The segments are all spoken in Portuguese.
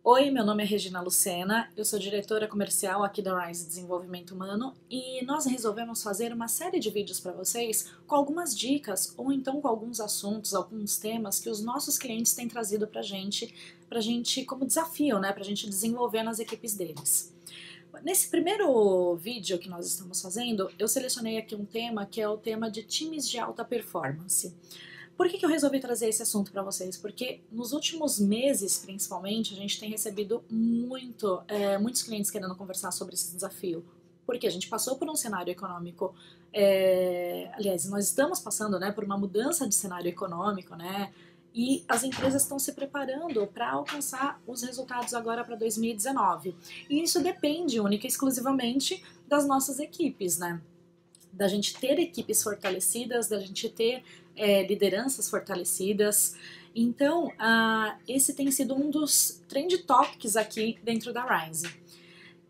Oi, meu nome é Regina Lucena, eu sou diretora comercial aqui da Rise Desenvolvimento Humano e nós resolvemos fazer uma série de vídeos para vocês com algumas dicas ou então com alguns assuntos, alguns temas que os nossos clientes têm trazido para gente como desafio, né, para a gente desenvolver nas equipes deles. Nesse primeiro vídeo que nós estamos fazendo, eu selecionei aqui um tema que é o tema de times de alta performance. Por que eu resolvi trazer esse assunto para vocês? Porque nos últimos meses, principalmente, a gente tem recebido muitos clientes querendo conversar sobre esse desafio. Porque a gente passou por um cenário econômico, aliás, nós estamos passando, né, por uma mudança de cenário econômico, né, e as empresas estão se preparando para alcançar os resultados agora para 2019. E isso depende única e exclusivamente das nossas equipes, né? Da gente ter equipes fortalecidas, da gente ter lideranças fortalecidas. Então, esse tem sido um dos trend topics aqui dentro da Rise. O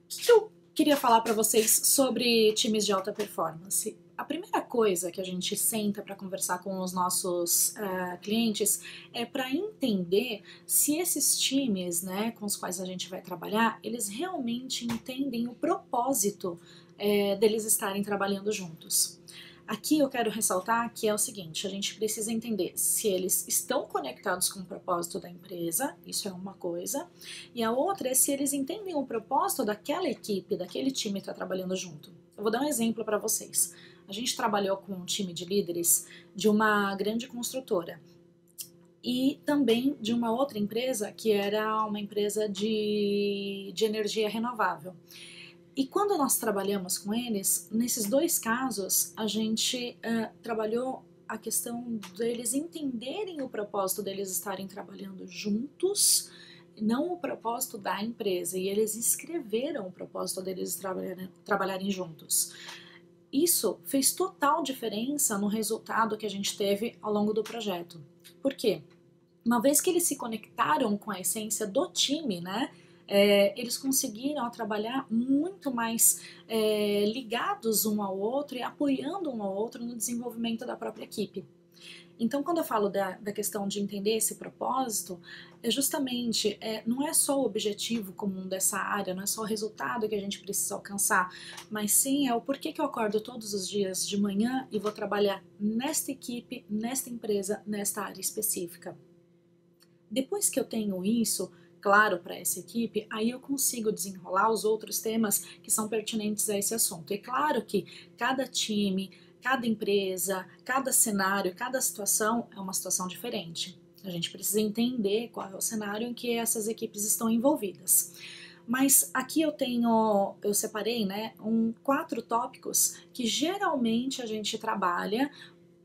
que eu queria falar para vocês sobre times de alta performance? A primeira coisa que a gente senta para conversar com os nossos clientes é para entender se esses times, né, com os quais a gente vai trabalhar, eles realmente entendem o propósito deles estarem trabalhando juntos. Aqui eu quero ressaltar que é o seguinte, a gente precisa entender se eles estão conectados com o propósito da empresa, isso é uma coisa, e a outra é se eles entendem o propósito daquela equipe, daquele time que está trabalhando junto. Eu vou dar um exemplo para vocês. A gente trabalhou com um time de líderes de uma grande construtora e também de uma outra empresa que era uma empresa de energia renovável. E quando nós trabalhamos com eles, nesses dois casos, a gente trabalhou a questão deles entenderem o propósito deles estarem trabalhando juntos, não o propósito da empresa, e eles escreveram o propósito deles trabalharem juntos. Isso fez total diferença no resultado que a gente teve ao longo do projeto. Por quê? Uma vez que eles se conectaram com a essência do time, né, eles conseguiram trabalhar muito mais ligados um ao outro e apoiando um ao outro no desenvolvimento da própria equipe. Então, quando eu falo da questão de entender esse propósito, é justamente, não é só o objetivo comum dessa área, não é só o resultado que a gente precisa alcançar, mas sim é o porquê que eu acordo todos os dias de manhã e vou trabalhar nesta equipe, nesta empresa, nesta área específica. Depois que eu tenho isso claro para essa equipe, aí eu consigo desenrolar os outros temas que são pertinentes a esse assunto. E claro que cada time, cada empresa, cada cenário, cada situação é uma situação diferente. A gente precisa entender qual é o cenário em que essas equipes estão envolvidas. Mas aqui eu separei, né, 4 tópicos que geralmente a gente trabalha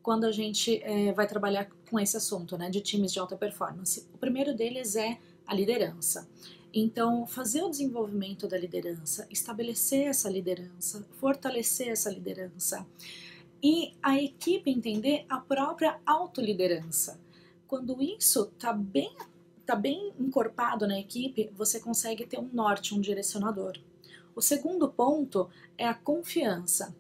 quando a gente vai trabalhar com esse assunto, né, de times de alta performance. O primeiro deles é a liderança. Então, fazer o desenvolvimento da liderança, estabelecer essa liderança, fortalecer essa liderança e a equipe entender a própria autoliderança. Quando isso está bem encorpado na equipe, você consegue ter um norte, um direcionador. O segundo ponto é a confiança.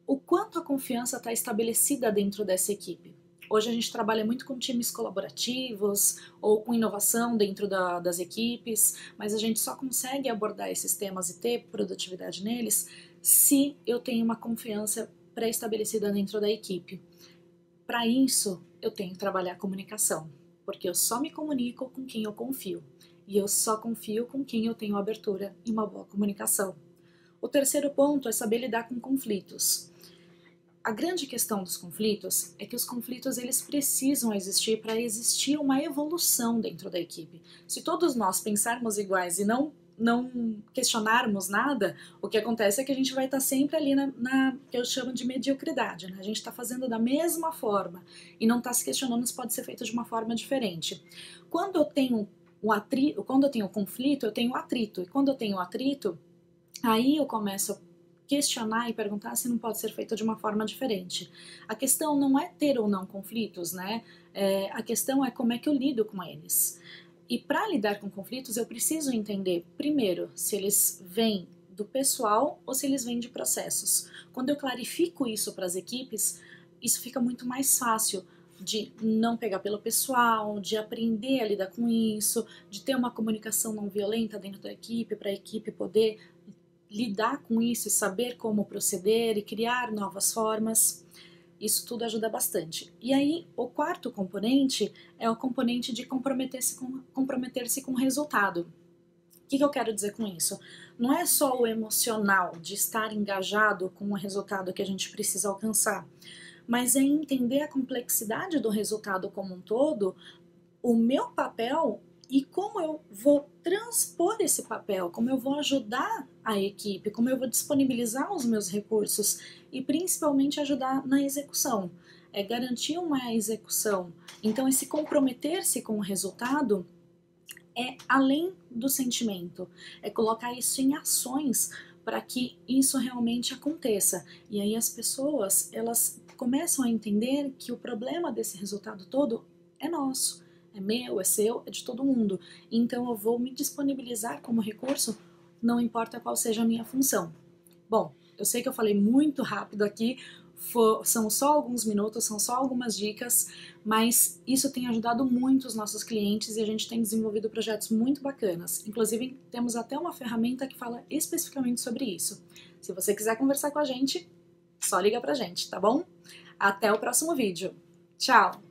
O quanto a confiança está estabelecida dentro dessa equipe. Hoje a gente trabalha muito com times colaborativos ou com inovação dentro das equipes, mas a gente só consegue abordar esses temas e ter produtividade neles se eu tenho uma confiança pré-estabelecida dentro da equipe. Para isso, eu tenho que trabalhar a comunicação, porque eu só me comunico com quem eu confio, e eu só confio com quem eu tenho abertura e uma boa comunicação. O terceiro ponto é saber lidar com conflitos. A grande questão dos conflitos é que os conflitos eles precisam existir para existir uma evolução dentro da equipe. Se todos nós pensarmos iguais e não questionarmos nada, o que acontece é que a gente vai estar sempre ali na que eu chamo de mediocridade, né? A gente está fazendo da mesma forma e não está se questionando se pode ser feito de uma forma diferente. Quando eu tenho quando eu tenho conflito, eu tenho atrito, e quando eu tenho atrito, aí eu começo a questionar e perguntar se não pode ser feito de uma forma diferente. A questão não é ter ou não conflitos, né? A questão é como é que eu lido com eles. E para lidar com conflitos, eu preciso entender, primeiro, se eles vêm do pessoal ou se eles vêm de processos. Quando eu clarifico isso para as equipes, isso fica muito mais fácil de não pegar pelo pessoal, de aprender a lidar com isso, de ter uma comunicação não violenta dentro da equipe, para a equipe poder lidar com isso e saber como proceder e criar novas formas. Isso tudo ajuda bastante. E aí, o quarto componente é o componente de comprometer-se com o resultado. O que eu quero dizer com isso? Não é só o emocional de estar engajado com o resultado que a gente precisa alcançar, mas é entender a complexidade do resultado como um todo, o meu papel e como eu vou transpor esse papel, como eu vou ajudar a equipe, como eu vou disponibilizar os meus recursos e principalmente ajudar na execução. É garantir uma execução. Então, esse comprometer-se com o resultado é além do sentimento, é colocar isso em ações para que isso realmente aconteça. E aí as pessoas, elas começam a entender que o problema desse resultado todo é nosso, é meu, é seu, é de todo mundo. Então eu vou me disponibilizar como recurso, não importa qual seja a minha função. Bom, eu sei que eu falei muito rápido aqui, são só alguns minutos, são só algumas dicas, mas isso tem ajudado muito os nossos clientes e a gente tem desenvolvido projetos muito bacanas. Inclusive, temos até uma ferramenta que fala especificamente sobre isso. Se você quiser conversar com a gente, só liga pra gente, tá bom? Até o próximo vídeo. Tchau!